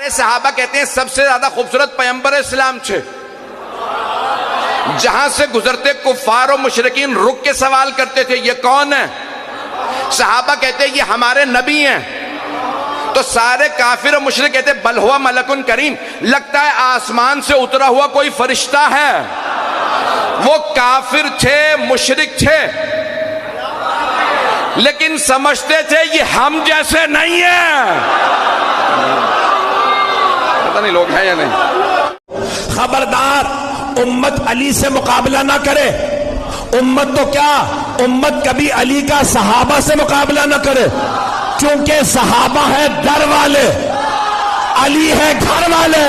صحابہ کہتے ہیں سب سے زیادہ خوبصورت پیغمبر اسلام چھے، جہاں سے گزرتے کفار و مشرکین رک کے سوال کرتے تھے یہ کون ہے؟ صحابہ کہتے ہیں یہ ہمارے نبی ہیں، تو سارے کافر و مشرک کہتے ہیں بل ہوا ملکن کریم، لگتا ہے آسمان سے اترا ہوا کوئی فرشتہ ہے۔ وہ کافر تھے، مشرک تھے، لیکن سمجھتے تھے یہ ہم جیسے نہیں ہیں۔ پتہ نہیں لوگ ہیں یا نہیں۔ خبردار امت علی سے مقابلہ نہ کرے، امت تو کیا، امت کبھی علی کا صحابہ سے مقابلہ نہ کرے، کیونکہ صحابہ ہے در والے، علی ہے گھر والے۔